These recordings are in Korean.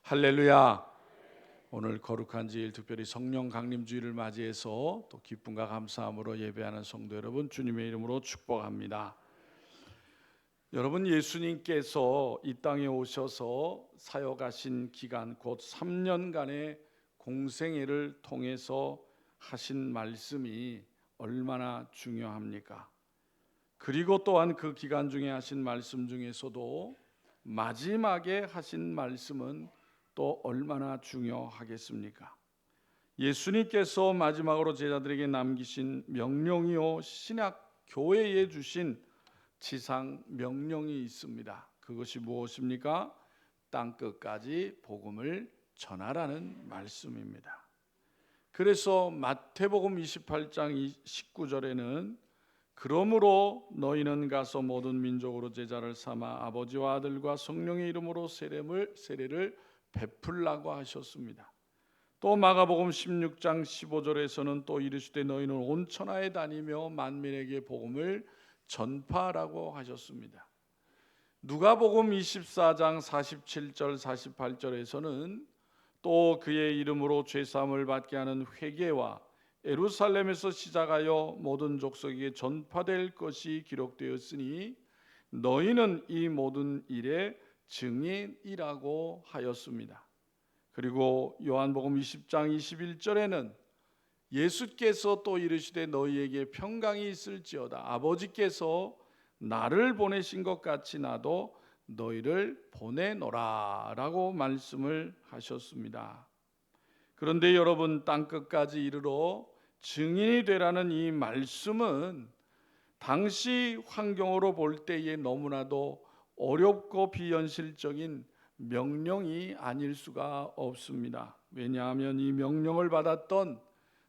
할렐루야. 오늘 거룩한 주일, 특별히 성령 강림 주일을 맞이해서 또 기쁨과 감사함으로 예배하는 성도 여러분, 주님의 이름으로 축복합니다. 여러분, 예수님께서 이 땅에 오셔서 사역하신 기간 곧 3년간의 공생애를 통해서 하신 말씀이 얼마나 중요합니까? 그리고 또한 그 기간 중에 하신 말씀 중에서도 마지막에 하신 말씀은 또 얼마나 중요하겠습니까? 예수님께서 마지막으로 제자들에게 남기신 명령이요, 신약 교회에 주신 지상 명령이 있습니다. 그것이 무엇입니까? 땅끝까지 복음을 전하라는 말씀입니다. 그래서 마태복음 28장 19절에는 그러므로 너희는 가서 모든 민족으로 제자를 삼아 아버지와 아들과 성령의 이름으로 세례를 베풀라고 하셨습니다. 또 마가복음 16장 15절에서는 또 이르시되 너희는 온 천하에 다니며 만민에게 복음을 전파하라고 하셨습니다. 누가복음 24장 47절 48절에서는 또 그의 이름으로 죄사함을 받게 하는 회개와 예루살렘에서 시작하여 모든 족속에게 전파될 것이 기록되었으니 너희는 이 모든 일의 증인이라고 하였습니다. 그리고 요한복음 20장 21절에는 예수께서 또 이르시되 너희에게 평강이 있을지어다. 아버지께서 나를 보내신 것 같이 나도 너희를 보내노라 라고 말씀을 하셨습니다. 그런데 여러분, 땅끝까지 이르러 증인이 되라는 이 말씀은 당시 환경으로 볼 때에 너무나도 어렵고 비현실적인 명령이 아닐 수가 없습니다. 왜냐하면 이 명령을 받았던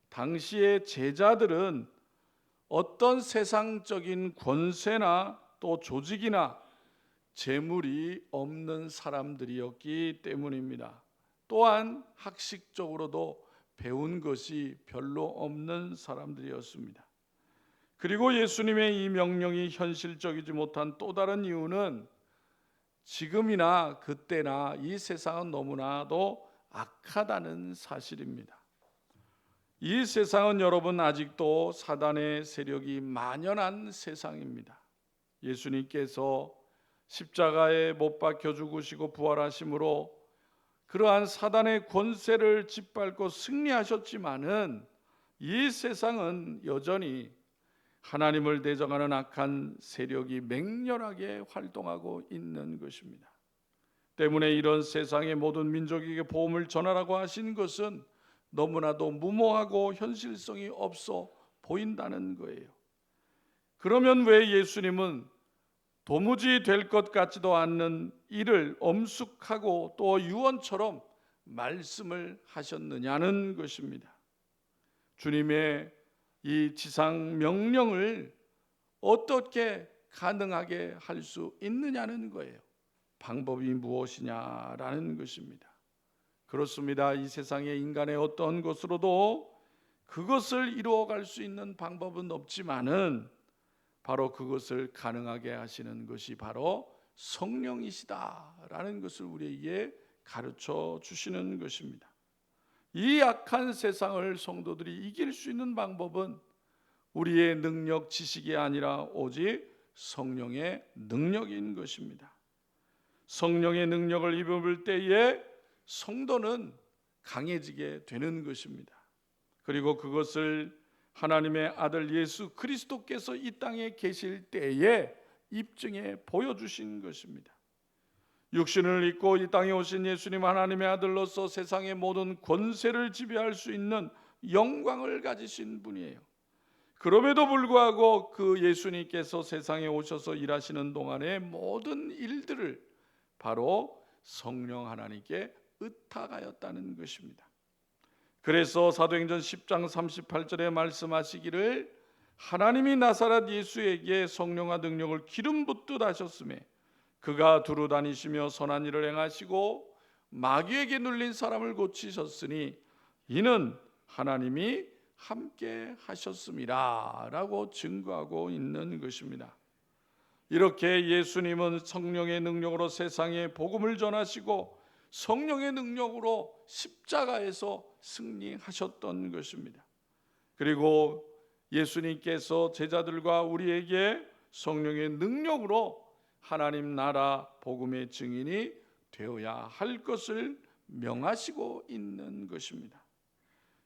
당시의 제자들은 어떤 세상적인 권세나 또 조직이나 재물이 없는 사람들이었기 때문입니다. 또한 학식적으로도 배운 것이 별로 없는 사람들이었습니다. 그리고 예수님의 이 명령이 현실적이지 못한 또 다른 이유는 지금이나 그때나 이 세상은 너무나도 악하다는 사실입니다. 이 세상은 여러분 아직도 사단의 세력이 만연한 세상입니다. 예수님께서 십자가에 못 박혀 죽으시고 부활하심으로 그러한 사단의 권세를 짓밟고 승리하셨지만은 이 세상은 여전히 하나님을 대적하는 악한 세력이 맹렬하게 활동하고 있는 것입니다. 때문에 이런 세상의 모든 민족에게 복음을 전하라고 하신 것은 너무나도 무모하고 현실성이 없어 보인다는 거예요. 그러면 왜 예수님은 도무지 될 것 같지도 않는 일을 엄숙하고 또 유언처럼 말씀을 하셨느냐는 것입니다. 주님의 이 지상 명령을 어떻게 가능하게 할 수 있느냐는 거예요. 방법이 무엇이냐라는 것입니다. 그렇습니다. 이 세상의 인간의 어떤 것으로도 그것을 이루어갈 수 있는 방법은 없지만은 바로 그것을 가능하게 하시는 것이 바로 성령이시다라는 것을 우리에게 가르쳐 주시는 것입니다. 이 악한 세상을 성도들이 이길 수 있는 방법은 우리의 능력, 지식이 아니라 오직 성령의 능력인 것입니다. 성령의 능력을 입을 때에 성도는 강해지게 되는 것입니다. 그리고 그것을 하나님의 아들 예수 그리스도께서 이 땅에 계실 때에 입증해 보여주신 것입니다. 육신을 입고 이 땅에 오신 예수님, 하나님의 아들로서 세상의 모든 권세를 지배할 수 있는 영광을 가지신 분이에요. 그럼에도 불구하고 그 예수님께서 세상에 오셔서 일하시는 동안의 모든 일들을 바로 성령 하나님께 의탁하였다는 것입니다. 그래서 사도행전 10장 38절에 말씀하시기를 하나님이 나사렛 예수에게 성령과 능력을 기름 붓듯 하셨으며 그가 두루 다니시며 선한 일을 행하시고 마귀에게 눌린 사람을 고치셨으니 이는 하나님이 함께 하셨음이라 라고 증거하고 있는 것입니다. 이렇게 예수님은 성령의 능력으로 세상에 복음을 전하시고 성령의 능력으로 십자가에서 승리하셨던 것입니다. 그리고 예수님께서 제자들과 우리에게 성령의 능력으로 하나님 나라 복음의 증인이 되어야 할 것을 명하시고 있는 것입니다.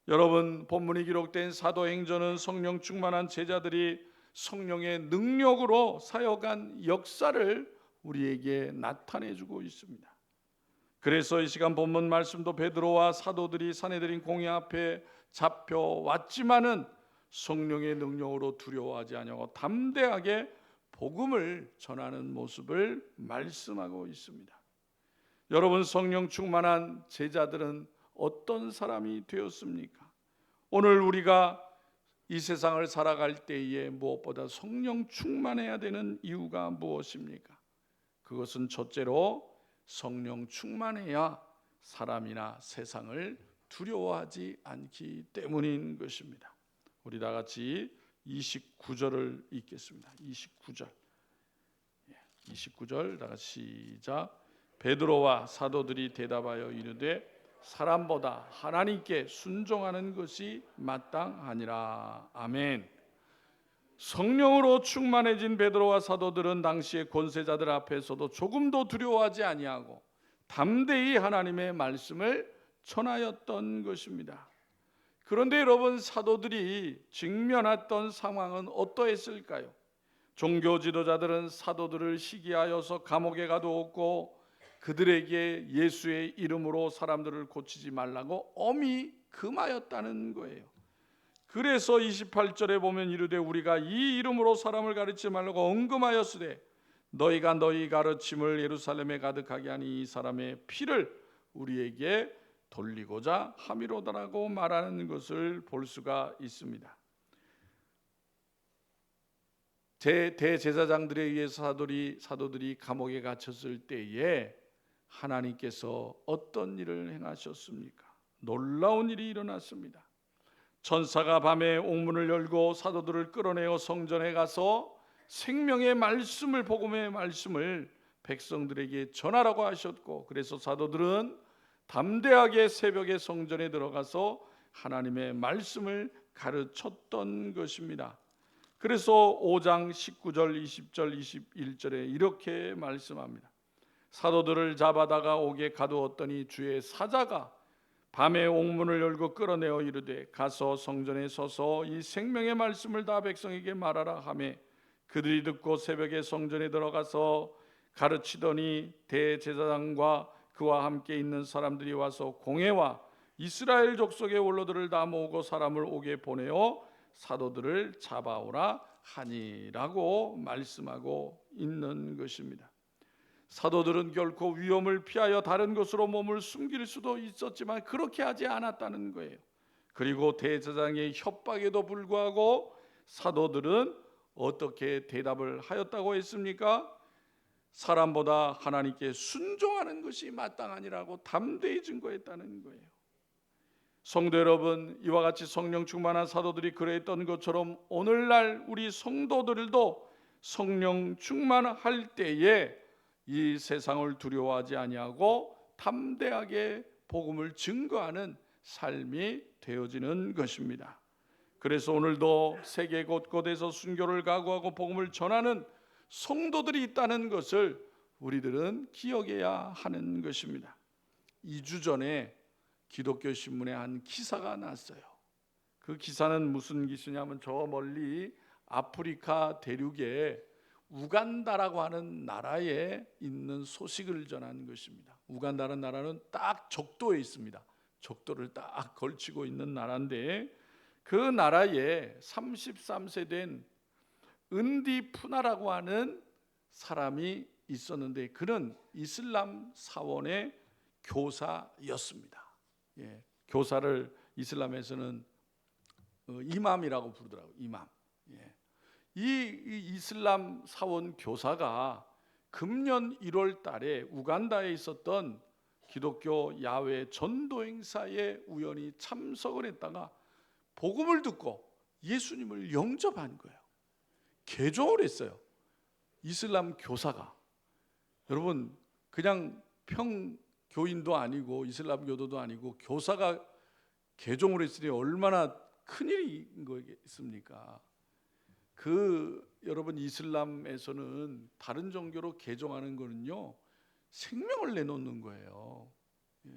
여러분, 본문이 기록된 사도행전은 성령 충만한 제자들이 성령의 능력으로 사역한 역사를 우리에게 나타내주고 있습니다. 그래서 이 시간 본문 말씀도 베드로와 사도들이 사내들인 공회 앞에 잡혀왔지만은 성령의 능력으로 두려워하지 아니하고 담대하게 복음을 전하는 모습을 말씀하고 있습니다. 여러분, 성령 충만한 제자들은 어떤 사람이 되었습니까? 오늘 우리가 이 세상을 살아갈 때에 무엇보다 성령 충만해야 되는 이유가 무엇입니까? 그것은 첫째로 성령 충만해야 사람이나 세상을 두려워하지 않기 때문인 것입니다. 우리 다 같이 29절을 읽겠습니다. 29절 다 같이 시작. 베드로와 사도들이 대답하여 이르되 사람보다 하나님께 순종하는 것이 마땅하니라. 아멘. 성령으로 충만해진 베드로와 사도들은 당시의 권세자들 앞에서도 조금도 두려워하지 아니하고 담대히 하나님의 말씀을 전하였던 것입니다. 그런데 여러분, 사도들이 직면했던 상황은 어떠했을까요? 종교 지도자들은 사도들을 시기하여서 감옥에 가두었고 그들에게 예수의 이름으로 사람들을 고치지 말라고 엄히 금하였다는 거예요. 그래서 28절에 보면 이르되 우리가 이 이름으로 사람을 가르치지 말라고 언금하였으되 너희가 너희 가르침을 예루살렘에 가득하게 하니 이 사람의 피를 우리에게 돌리고자 함이로다라고 말하는 것을 볼 수가 있습니다. 대제사장들에 의해서 사도들이 감옥에 갇혔을 때에 하나님께서 어떤 일을 행하셨습니까? 놀라운 일이 일어났습니다. 천사가 밤에 옥문을 열고 사도들을 끌어내어 성전에 가서 생명의 말씀을, 복음의 말씀을 백성들에게 전하라고 하셨고, 그래서 사도들은 담대하게 새벽에 성전에 들어가서 하나님의 말씀을 가르쳤던 것입니다. 그래서 5장 19절, 20절, 21절에 이렇게 말씀합니다. 사도들을 잡아다가 옥에 가두었더니 주의 사자가 밤에 옥문을 열고 끌어내어 이르되 가서 성전에 서서 이 생명의 말씀을 다 백성에게 말하라 하매 그들이 듣고 새벽에 성전에 들어가서 가르치더니 대제사장과 그와 함께 있는 사람들이 와서 공회와 이스라엘 족속의 원로들을 다 모으고 사람을 옥에 보내어 사도들을 잡아오라 하니라고 말씀하고 있는 것입니다. 사도들은 결코 위험을 피하여 다른 곳으로 몸을 숨길 수도 있었지만 그렇게 하지 않았다는 거예요. 그리고 대제사장의 협박에도 불구하고 사도들은 어떻게 대답을 하였다고 했습니까? 사람보다 하나님께 순종하는 것이 마땅하니라고 담대히 증거했다는 거예요. 성도 여러분, 이와 같이 성령 충만한 사도들이 그랬던 것처럼 오늘날 우리 성도들도 성령 충만할 때에 이 세상을 두려워하지 아니하고 담대하게 복음을 증거하는 삶이 되어지는 것입니다. 그래서 오늘도 세계 곳곳에서 순교를 각오하고 복음을 전하는 성도들이 있다는 것을 우리들은 기억해야 하는 것입니다. 2주 전에 기독교 신문에 한 기사가 났어요. 그 기사는 무슨 기사냐면 저 멀리 아프리카 대륙에 우간다라고 하는 나라에 있는 소식을 전한 것입니다. 우간다라는 나라는 딱 적도에 있습니다. 적도를 딱 걸치고 있는 나라인데 그 나라에 33세 된 은디푸나라고 하는 사람이 있었는데 그는 이슬람 사원의 교사였습니다. 교사를 이슬람에서는 이맘이라고 부르더라고요. 이맘. 이 이슬람 사원 교사가 금년 1월 달에 우간다에 있었던 기독교 야외 전도 행사에 우연히 참석을 했다가 복음을 듣고 예수님을 영접한 거예요. 개종을 했어요. 이슬람 교사가. 여러분, 그냥 교인도 아니고 이슬람교도도 아니고 교사가 개종을 했으니 얼마나 큰일인 거겠습니까? 여러분 이슬람에서는 다른 종교로 개종하는 거는요 생명을 내놓는 거예요. 예.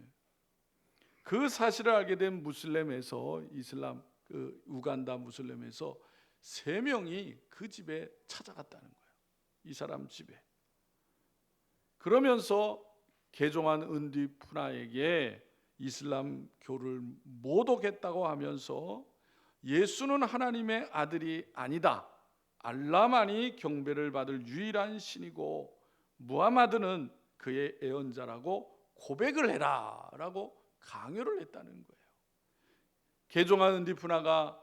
그 사실을 알게 된 무슬림에서 이슬람 우간다 무슬림에서 3명이 그 집에 찾아갔다는 거예요. 이 사람 집에. 그러면서 개종한 은디푸나에게 이슬람교를 모독했다고 하면서 예수는 하나님의 아들이 아니다. 알라만이 경배를 받을 유일한 신이고 무하마드는 그의 애언자라고 고백을 해라 라고 강요를 했다는 거예요. 개종한 은디푸나가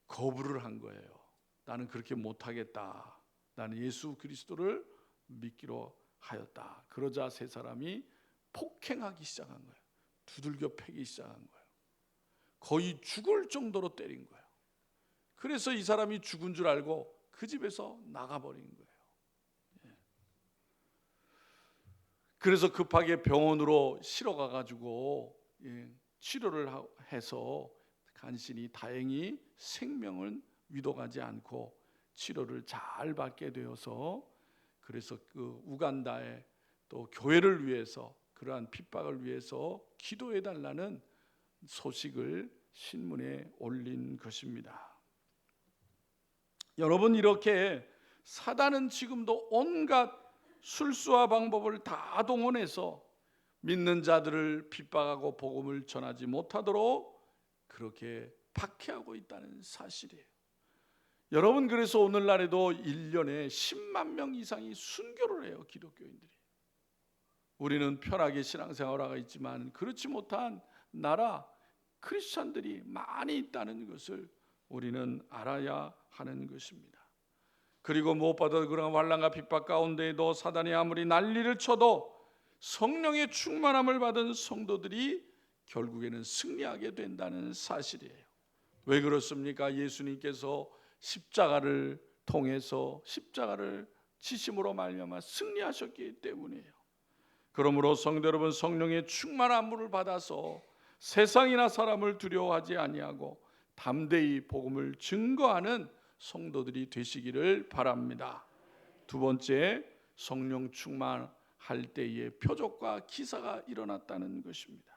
거부를 한 거예요. 나는 그렇게 못하겠다. 나는 예수 그리스도를 믿기로 하였다. 그러자 3사람이 폭행하기 시작한 거예요. 두들겨 패기 시작한 거예요. 거의 죽을 정도로 때린 거예요. 그래서 이 사람이 죽은 줄 알고 그 집에서 나가버린 거예요. 그래서 급하게 병원으로 실어가가지고 치료를 해서 간신히 다행히 생명은 위독하지 않고 치료를 잘 받게 되어서 그래서 그 우간다의 또 교회를 위해서 그러한 핍박을 위해서 기도해 달라는 소식을 신문에 올린 것입니다. 여러분 이렇게 사단은 지금도 온갖 술수와 방법을 다 동원해서 믿는 자들을 핍박하고 복음을 전하지 못하도록 그렇게 박해하고 있다는 사실이에요. 여러분 그래서 오늘날에도 1년에 10만 명 이상이 순교를 해요. 기독교인들이. 우리는 편하게 신앙생활하고 있지만 그렇지 못한 나라 크리스찬들이 많이 있다는 것을 우리는 알아야 하는 것입니다. 그리고 무엇보다 그런 환난과 핍박 가운데에도 사단이 아무리 난리를 쳐도 성령의 충만함을 받은 성도들이 결국에는 승리하게 된다는 사실이에요. 왜 그렇습니까? 예수님께서 십자가를 통해서 십자가를 지심으로 말미암아 승리하셨기 때문이에요. 그러므로 성도 여러분 성령의 충만함을 받아서 세상이나 사람을 두려워하지 아니하고 담대히 복음을 증거하는 성도들이 되시기를 바랍니다. 2번째, 성령 충만할 때에 표적과 기사가 일어났다는 것입니다.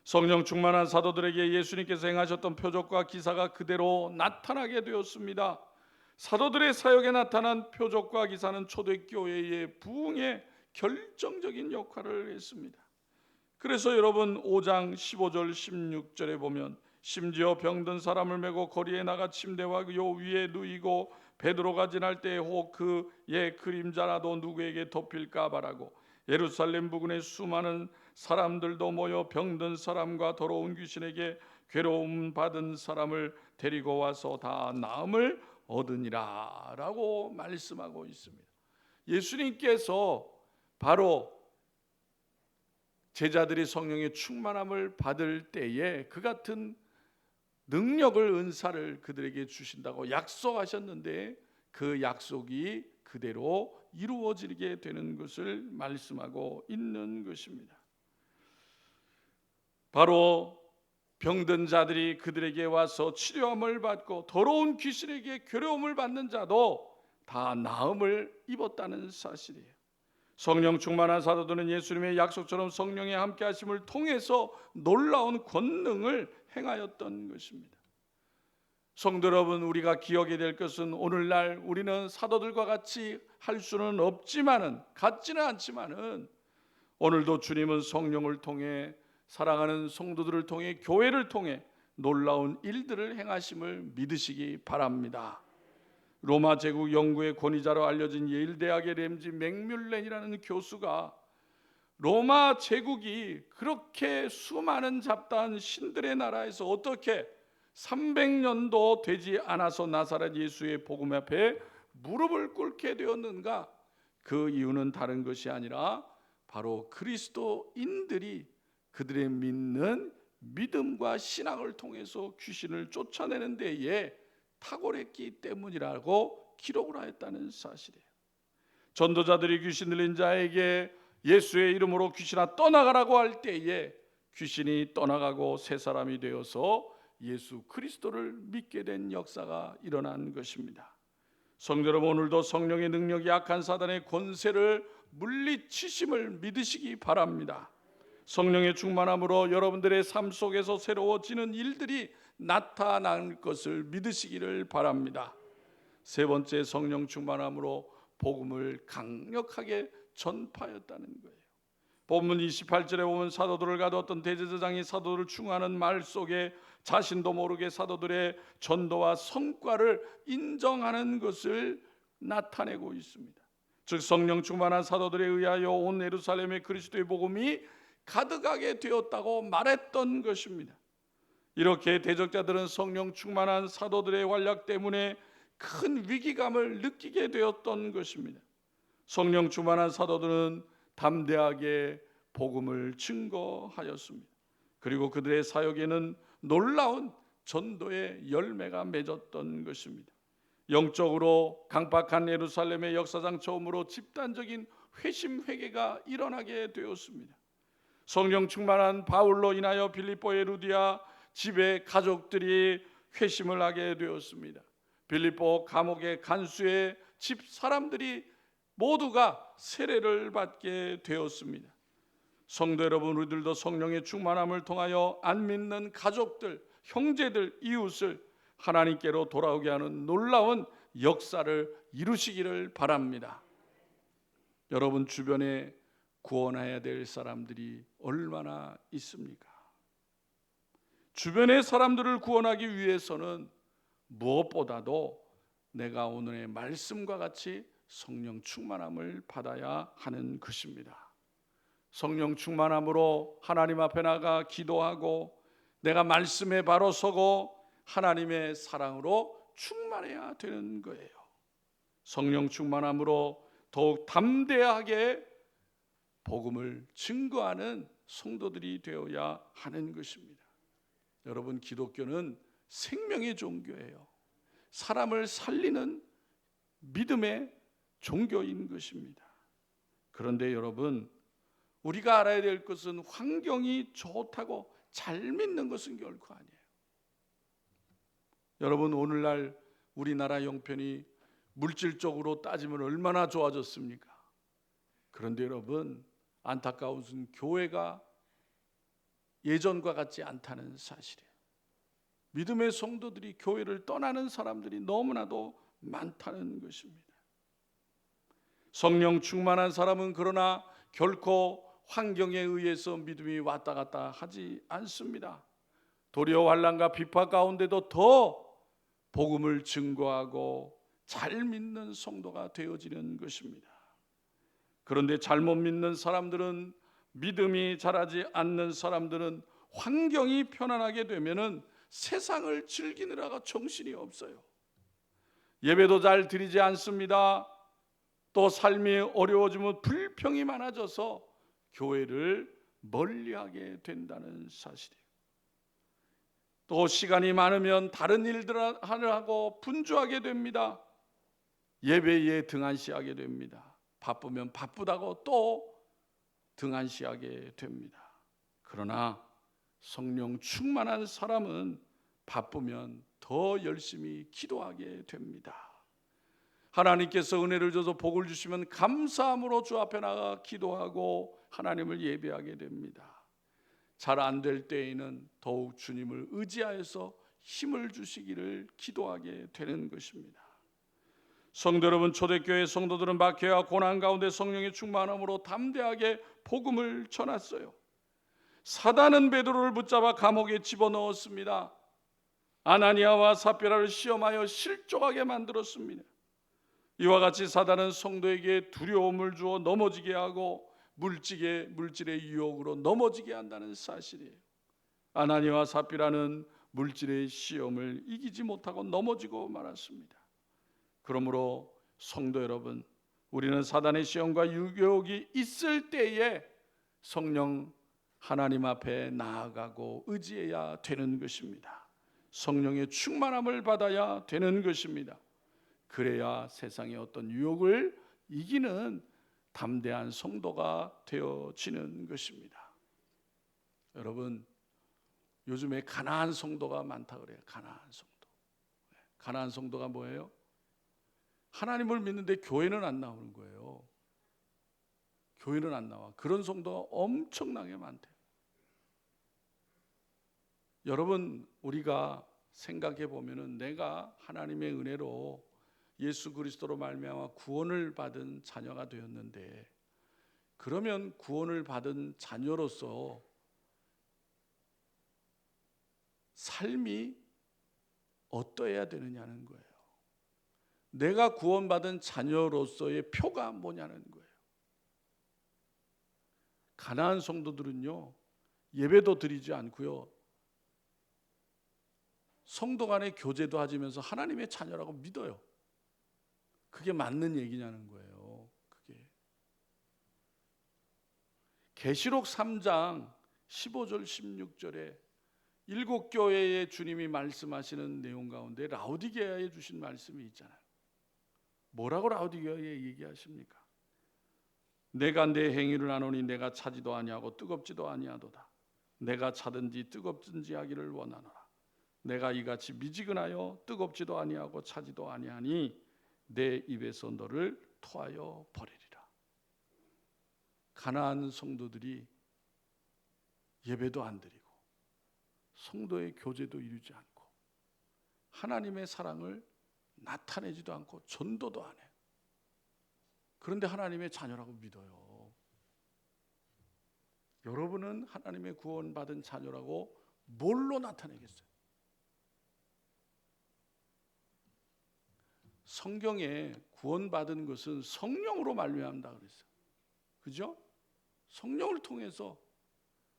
성령 충만한 사도들에게 예수님께서 행하셨던 표적과 기사가 그대로 나타나게 되었습니다. 사도들의 사역에 나타난 표적과 기사는 초대교회의 부흥에 결정적인 역할을 했습니다. 그래서 여러분 5장 15절 16절에 보면 심지어 병든 사람을 메고 거리에 나가 침대와 요 위에 누이고 베드로가 지날 때에 혹 그의 그림자라도 누구에게 덮일까 바라고 예루살렘 부근에 수많은 사람들도 모여 병든 사람과 더러운 귀신에게 괴로움 받은 사람을 데리고 와서 다 나음을 얻으니라 라고 말씀하고 있습니다. 예수님께서 바로 제자들이 성령의 충만함을 받을 때에 그 같은 능력을 은사를 그들에게 주신다고 약속하셨는데 그 약속이 그대로 이루어지게 되는 것을 말씀하고 있는 것입니다. 바로 병든 자들이 그들에게 와서 치료함을 받고 더러운 귀신에게 괴로움을 받는 자도 다 나음을 입었다는 사실이에요. 성령 충만한 사도들은 예수님의 약속처럼 성령의 함께 하심을 통해서 놀라운 권능을 행하였던 것입니다. 성도 여러분, 우리가 기억해야 될 것은 오늘날 우리는 사도들과 같이 할 수는 없지만은 같지는 않지만은 오늘도 주님은 성령을 통해 사랑하는 성도들을 통해 교회를 통해 놀라운 일들을 행하심을 믿으시기 바랍니다. 로마 제국 연구의 권위자로 알려진 예일 대학의 램지 맥뮬렌이라는 교수가 로마 제국이 그렇게 수많은 잡다한 신들의 나라에서 어떻게 300년도 되지 않아서 나사렛 예수의 복음 앞에 무릎을 꿇게 되었는가? 그 이유는 다른 것이 아니라 바로 그리스도인들이 그들의 믿는 믿음과 신앙을 통해서 귀신을 쫓아내는 데에 탁월했기 때문이라고 기록을 하였다는 사실이에요. 전도자들이 귀신 들린 자에게 예수의 이름으로 귀신아 떠나가라고 할 때에 귀신이 떠나가고 새 사람이 되어서 예수 그리스도를 믿게 된 역사가 일어난 것입니다. 성도 여러분, 오늘도 성령의 능력이 약한 사단의 권세를 물리치심을 믿으시기 바랍니다. 성령의 충만함으로 여러분들의 삶 속에서 새로워지는 일들이 나타날 것을 믿으시기를 바랍니다. 세 번째, 성령 충만함으로 복음을 강력하게 전파했다는 거예요. 본문 28절에 보면 사도들을 가두었던 대제사장이 사도들을 충하는 말 속에 자신도 모르게 사도들의 전도와 성과를 인정하는 것을 나타내고 있습니다. 즉 성령 충만한 사도들에 의하여 온 예루살렘에 그리스도의 복음이 가득하게 되었다고 말했던 것입니다. 이렇게 대적자들은 성령 충만한 사도들의 활약 때문에 큰 위기감을 느끼게 되었던 것입니다. 성령 충만한 사도들은 담대하게 복음을 증거하였습니다. 그리고 그들의 사역에는 놀라운 전도의 열매가 맺었던 것입니다. 영적으로 강박한 예루살렘의 역사상 처음으로 집단적인 회심 회개가 일어나게 되었습니다. 성령 충만한 바울로 인하여 빌립보의 루디아 집의 가족들이 회심을 하게 되었습니다. 빌립보 감옥의 간수의 집 사람들이 모두가 세례를 받게 되었습니다. 성도 여러분, 우리들도 성령의 충만함을 통하여 안 믿는 가족들, 형제들, 이웃을 하나님께로 돌아오게 하는 놀라운 역사를 이루시기를 바랍니다. 여러분 주변에 구원해야 될 사람들이 얼마나 있습니까? 주변의 사람들을 구원하기 위해서는 무엇보다도 내가 오늘의 말씀과 같이 성령 충만함을 받아야 하는 것입니다. 성령 충만함으로 하나님 앞에 나가 기도하고 내가 말씀에 바로 서고 하나님의 사랑으로 충만해야 되는 거예요. 성령 충만함으로 더욱 담대하게 복음을 증거하는 성도들이 되어야 하는 것입니다. 여러분, 기독교는 생명의 종교예요. 사람을 살리는 믿음의 종교인 것입니다. 그런데 여러분, 우리가 알아야 될 것은 환경이 좋다고 잘 믿는 것은 결코 아니에요. 여러분, 오늘날 우리나라 형편이 물질적으로 따지면 얼마나 좋아졌습니까? 그런데 여러분, 안타까운 것은 교회가 예전과 같지 않다는 사실이에요. 믿음의 성도들이 교회를 떠나는 사람들이 너무나도 많다는 것입니다. 성령 충만한 사람은 그러나 결코 환경에 의해서 믿음이 왔다 갔다 하지 않습니다. 도리어 환난과 비파 가운데도 더 복음을 증거하고 잘 믿는 성도가 되어지는 것입니다. 그런데 잘못 믿는 사람들은, 믿음이 자라지 않는 사람들은 환경이 편안하게 되면은 세상을 즐기느라가 정신이 없어요. 예배도 잘 드리지 않습니다. 또 삶이 어려워지면 불평이 많아져서 교회를 멀리하게 된다는 사실이에요. 또 시간이 많으면 다른 일들을 하고 분주하게 됩니다. 예배에 등한시하게 됩니다. 바쁘면 바쁘다고 또 등한시하게 됩니다. 그러나 성령 충만한 사람은 바쁘면 더 열심히 기도하게 됩니다. 하나님께서 은혜를 줘서 복을 주시면 감사함으로 주 앞에 나가 기도하고 하나님을 예배하게 됩니다. 잘 안 될 때에는 더욱 주님을 의지하여서 힘을 주시기를 기도하게 되는 것입니다. 성도 여러분, 초대교회 성도들은 박해와 고난 가운데 성령의 충만함으로 담대하게 복음을 전했어요. 사단은 베드로를 붙잡아 감옥에 집어넣었습니다. 아나니아와 삽비라를 시험하여 실족하게 만들었습니다. 이와 같이 사단은 성도에게 두려움을 주어 넘어지게 하고 물질의 유혹으로 넘어지게 한다는 사실이에요. 아나니아와 삽비라는 물질의 시험을 이기지 못하고 넘어지고 말았습니다. 그러므로 성도 여러분, 우리는 사단의 시험과 유혹이 있을 때에 성령 하나님 앞에 나아가고 의지해야 되는 것입니다. 성령의 충만함을 받아야 되는 것입니다. 그래야 세상의 어떤 유혹을 이기는 담대한 성도가 되어지는 것입니다. 여러분, 요즘에 가난한 성도가 많다 그래요. 가난한 성도. 가난한 성도가 뭐예요? 하나님을 믿는데 교회는 안 나오는 거예요. 교회는 안 나와. 그런 성도가 엄청나게 많대요. 여러분, 우리가 생각해 보면은 내가 하나님의 은혜로 예수 그리스도로 말미암아 구원을 받은 자녀가 되었는데, 그러면 구원을 받은 자녀로서 삶이 어떠해야 되느냐는 거예요. 내가 구원받은 자녀로서의 표가 뭐냐는 거예요. 가난한 성도들은요, 예배도 드리지 않고요, 성도 간의 교제도 하면서 하나님의 자녀라고 믿어요. 그게 맞는 얘기냐는 거예요. 그게 계시록 3장 15절 16절에 일곱 교회에 주님이 말씀하시는 내용 가운데 라오디게아에 주신 말씀이 있잖아요. 뭐라고 라오디게아에 얘기하십니까? 내가 내 행위를 아노니 내가 차지도 아니하고 뜨겁지도 아니하도다. 내가 차든지 뜨겁든지 하기를 원하노라. 내가 이같이 미지근하여 뜨겁지도 아니하고 차지도 아니하니 내 입에서 너를 토하여 버리리라. 가난한 성도들이 예배도 안 드리고 성도의 교제도 이루지 않고 하나님의 사랑을 나타내지도 않고 전도도 안 해요. 그런데 하나님의 자녀라고 믿어요. 여러분은 하나님의 구원받은 자녀라고 뭘로 나타내겠어요? 성경에 구원받은 것은 성령으로 말미암다 그랬어요. 그죠? 성령을 통해서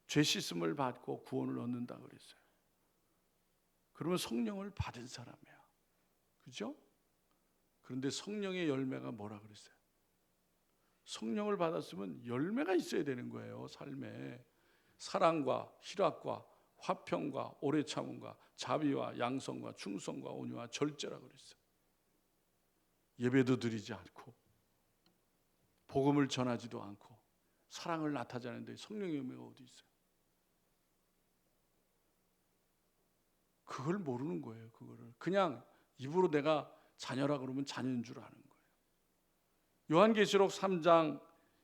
죄 씻음을 받고 구원을 얻는다 그랬어요. 그러면 성령을 받은 사람이야. 그죠? 그런데 성령의 열매가 뭐라 그랬어요? 성령을 받았으면 열매가 있어야 되는 거예요. 삶에 사랑과 희락과 화평과 오래 참음과 자비와 양성과 충성과 온유와 절제라 그랬어요. 예배도 드리지 않고 복음을 전하지도 않고 사랑을 나타내는데 성령의 열매가 어디 있어요? 그걸 모르는 거예요. 그거를 그냥 입으로 내가 자녀라 그러면 자녀인 줄 아는 거예요. 요한계시록 3장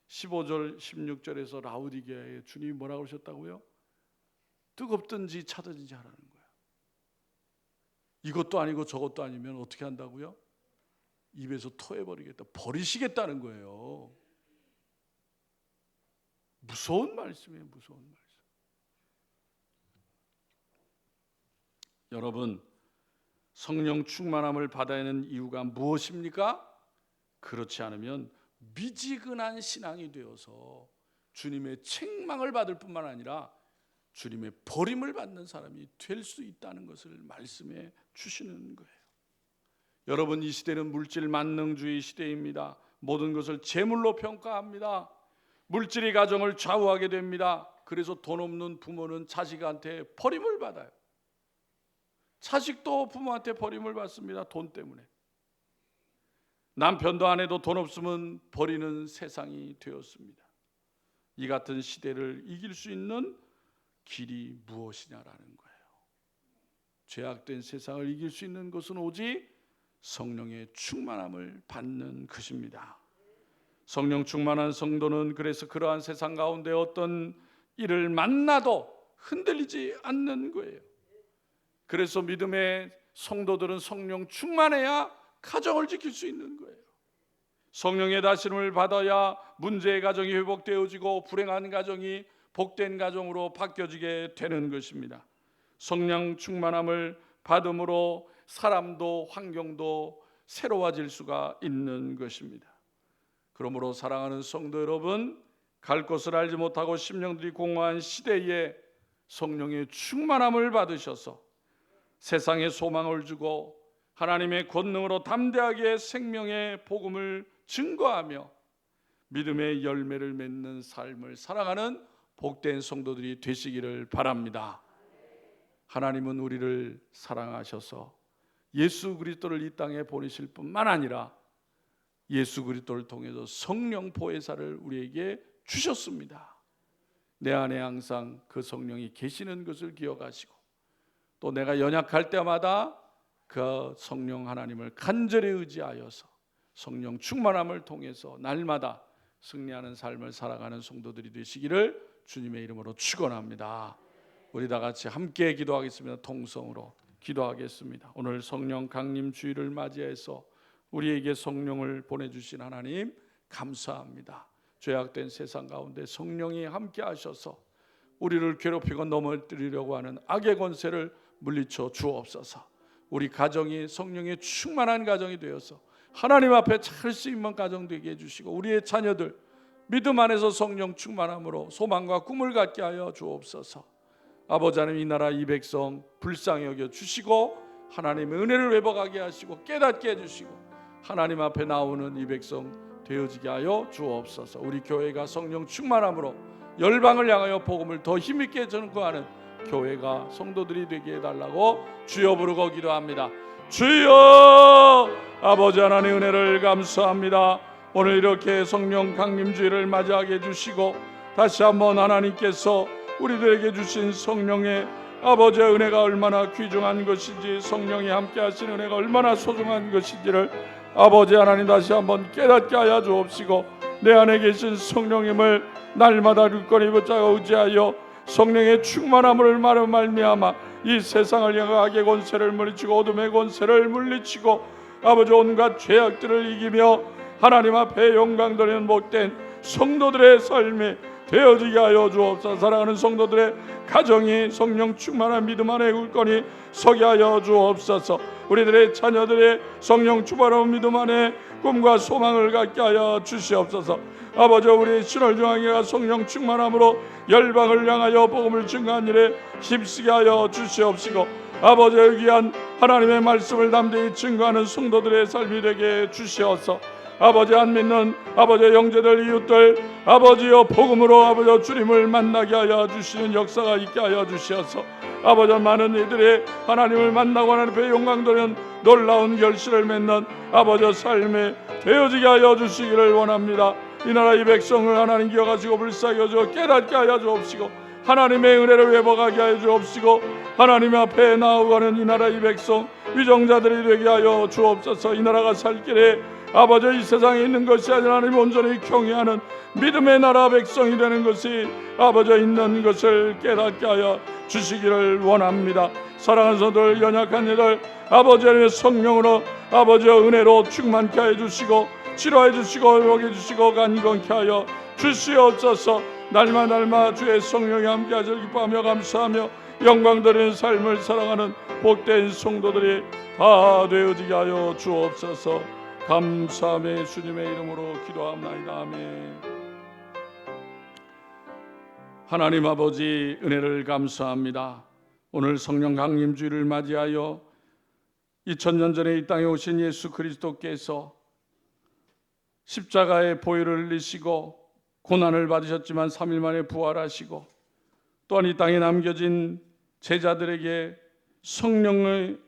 15절 16절에서 라오디게아에 주님이 뭐라고 그러셨다고요? 뜨겁든지 차든지 하라는 거예요. 이것도 아니고 저것도 아니면 어떻게 한다고요? 입에서 토해버리겠다, 버리시겠다는 거예요. 무서운 말씀이에요. 무서운 말씀. 여러분, 성령 충만함을 받아야 하는 이유가 무엇입니까? 그렇지 않으면 미지근한 신앙이 되어서 주님의 책망을 받을 뿐만 아니라 주님의 버림을 받는 사람이 될 수 있다는 것을 말씀해 주시는 거예요. 여러분, 이 시대는 물질 만능주의 시대입니다. 모든 것을 재물로 평가합니다. 물질이 가정을 좌우하게 됩니다. 그래서 돈 없는 부모는 자식한테 버림을 받아요. 자식도 부모한테 버림을 받습니다. 돈 때문에. 남편도 아내도 돈 없으면 버리는 세상이 되었습니다. 이 같은 시대를 이길 수 있는 길이 무엇이냐라는 거예요. 죄악된 세상을 이길 수 있는 것은 오직 성령의 충만함을 받는 것입니다. 성령 충만한 성도는 그래서 그러한 세상 가운데 어떤 일을 만나도 흔들리지 않는 거예요. 그래서 믿음의 성도들은 성령 충만해야 가정을 지킬 수 있는 거예요. 성령의 다스림을 받아야 문제의 가정이 회복되어지고 불행한 가정이 복된 가정으로 바뀌어지게 되는 것입니다. 성령 충만함을 받음으로 사람도 환경도 새로워질 수가 있는 것입니다. 그러므로 사랑하는 성도 여러분, 갈 곳을 알지 못하고 심령들이 공허한 시대에 성령의 충만함을 받으셔서 세상에 소망을 주고 하나님의 권능으로 담대하게 생명의 복음을 증거하며 믿음의 열매를 맺는 삶을 살아가는 복된 성도들이 되시기를 바랍니다. 하나님은 우리를 사랑하셔서 예수 그리스도를 이 땅에 보내실 뿐만 아니라 예수 그리스도를 통해서 성령 보혜사를 우리에게 주셨습니다. 내 안에 항상 그 성령이 계시는 것을 기억하시고, 또 내가 연약할 때마다 그 성령 하나님을 간절히 의지하여서 성령 충만함을 통해서 날마다 승리하는 삶을 살아가는 성도들이 되시기를 주님의 이름으로 축원합니다. 우리 다 같이 함께 기도하겠습니다. 통성으로 기도하겠습니다. 오늘 성령 강림 주일을 맞이해서 우리에게 성령을 보내주신 하나님 감사합니다. 죄악된 세상 가운데 성령이 함께 하셔서 우리를 괴롭히고 넘어뜨리려고 하는 악의 권세를 물리쳐 주옵소서. 우리 가정이 성령의 충만한 가정이 되어서 하나님 앞에 잘 쓰임만 가정 되게 해주시고, 우리의 자녀들 믿음 안에서 성령 충만함으로 소망과 꿈을 갖게 하여 주옵소서. 아버지 하나님, 이 나라 이 백성 불쌍히 여겨 주시고 하나님의 은혜를 회복하게 하시고 깨닫게 해주시고 하나님 앞에 나오는 이 백성 되어지게 하여 주옵소서. 우리 교회가 성령 충만함으로 열방을 향하여 복음을 더 힘있게 전거하는 교회가 성도들이 되게 해달라고 주여 부르고 기도합니다. 주여, 아버지 하나님 은혜를 감사합니다. 오늘 이렇게 성령 강림주일을 맞이하게 해주시고 다시 한번 하나님께서 우리들에게 주신 성령의 아버지의 은혜가 얼마나 귀중한 것인지, 성령이 함께 하신 은혜가 얼마나 소중한 것인지를 아버지 하나님 다시 한번 깨닫게 하여 주옵시고, 내 안에 계신 성령님을 날마다 굳건히 붙잡아 의지하여 성령의 충만함을 말미암아 이 세상을 향해 악의 권세를 물리치고 어둠의 권세를 물리치고 아버지 온갖 죄악들을 이기며 하나님 앞에 영광 돌리는 복된 성도들의 삶이 되어지게 하여 주옵소서. 사랑하는 성도들의 가정이 성령 충만한 믿음 안에 굳건히 서게 하여 주옵소서. 우리들의 자녀들의 성령 충만한 믿음 안에 꿈과 소망을 갖게 하여 주시옵소서. 아버지, 우리 신월중앙회가 성령 충만함으로 열방을 향하여 복음을 증거한 일에 힘쓰게 하여 주시옵시고, 아버지의 귀한 하나님의 말씀을 담대히 증거하는 성도들의 삶이 되게 주시옵소서. 아버지 안 믿는 아버지의 형제들 이웃들 아버지여 복음으로 아버지 주님을 만나게 하여 주시는 역사가 있게 하여 주시옵소서. 아버지 많은 이들이 하나님을 만나고 하나님 앞에 영광 돌리는 놀라운 결실을 맺는 아버지 삶에 되어지게 하여 주시기를 원합니다. 이 나라 이 백성을 하나님 기억하시고 불쌍히 여겨 깨닫게 하여 주옵시고 하나님의 은혜를 회복하게 하여 주옵시고 하나님 앞에 나아가는 이 나라 이 백성 위정자들이 되게 하여 주옵소서. 이 나라가 살 길에 아버지 이 세상에 있는 것이 아니라 하나님 온전히 경외하는 믿음의 나라 백성이 되는 것이 아버지 있는 것을 깨닫게 하여 주시기를 원합니다. 사랑하는 성도들, 연약한 이들 아버지의 성령으로 아버지의 은혜로 충만케 하여 주시고 치료해 주시고 회복해 주시고 간건케 하여 주시옵소서. 날마다 주의 성령이 함께 하시길 기뻐하며 감사하며 영광 드리는 삶을 살아가는 복된 성도들이 다 되어지게 하여 주옵소서. 감사하며 예수님의 이름으로 기도합나이다. 아멘. 하나님 아버지 은혜를 감사합니다. 오늘 성령 강림주일을 맞이하여 2000년 전에 이 땅에 오신 예수 그리스도께서 십자가의 보혈을 흘리시고 고난을 받으셨지만 3일 만에 부활하시고 또한 이 땅에 남겨진 제자들에게 성령의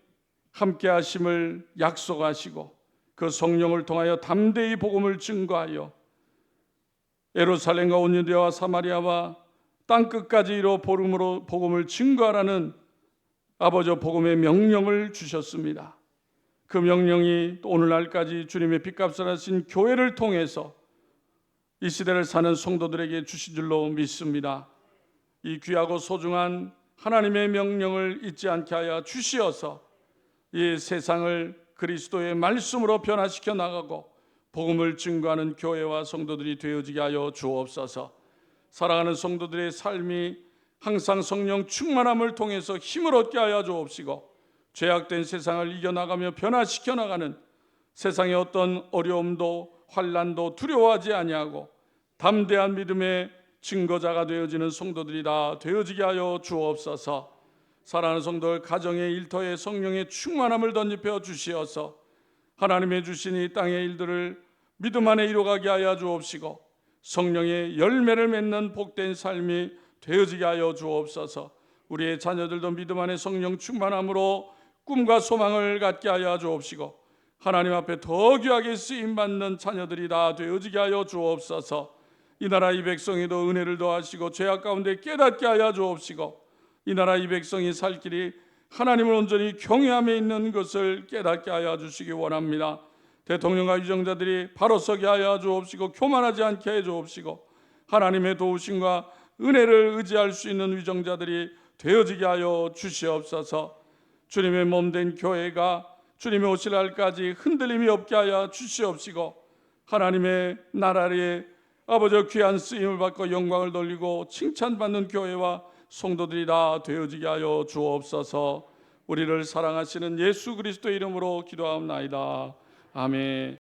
함께 하심을 약속하시고 그 성령을 통하여 담대히 복음을 증거하여 예루살렘과 온 유대와 사마리아와 땅끝까지 이로 복음으로 복음을 증거하라는 아버지 복음의 명령을 주셨습니다. 그 명령이 또 오늘날까지 주님의 핏값을 하신 교회를 통해서 이 시대를 사는 성도들에게 주신 줄로 믿습니다. 이 귀하고 소중한 하나님의 명령을 잊지 않게 하여 주시어서 이 세상을 그리스도의 말씀으로 변화시켜 나가고 복음을 증거하는 교회와 성도들이 되어지게 하여 주옵소서. 사랑하는 성도들의 삶이 항상 성령 충만함을 통해서 힘을 얻게 하여 주옵시고 죄악된 세상을 이겨나가며 변화시켜 나가는 세상의 어떤 어려움도 환난도 두려워하지 아니하고 담대한 믿음의 증거자가 되어지는 성도들이 다 되어지게 하여 주옵소서. 사랑하는 성도들 가정의 일터에 성령의 충만함을 덧입혀 주시어서 하나님의 주신 이 땅의 일들을 믿음 안에 이루어가게 하여 주옵시고 성령의 열매를 맺는 복된 삶이 되어지게 하여 주옵소서. 우리의 자녀들도 믿음 안에 성령 충만함으로 꿈과 소망을 갖게 하여 주옵시고 하나님 앞에 더 귀하게 쓰임받는 자녀들이 다 되어지게 하여 주옵소서. 이 나라 이 백성에도 은혜를 더하시고 죄악 가운데 깨닫게 하여 주옵시고, 이 나라 이 백성이 살 길이 하나님을 온전히 경외함에 있는 것을 깨닫게 하여 주시기 원합니다. 대통령과 유정자들이 바로 서게 하여 주옵시고, 교만하지 않게 해 주옵시고, 하나님의 도우심과 은혜를 의지할 수 있는 위정자들이 되어지게 하여 주시옵소서. 주님의 몸된 교회가 주님의 오실 날까지 흔들림이 없게 하여 주시옵시고, 하나님의 나라에 아버지 귀한 쓰임을 받고 영광을 돌리고 칭찬받는 교회와 성도들이 다 되어지게 하여 주옵소서. 우리를 사랑하시는 예수 그리스도의 이름으로 기도하옵나이다. 아멘.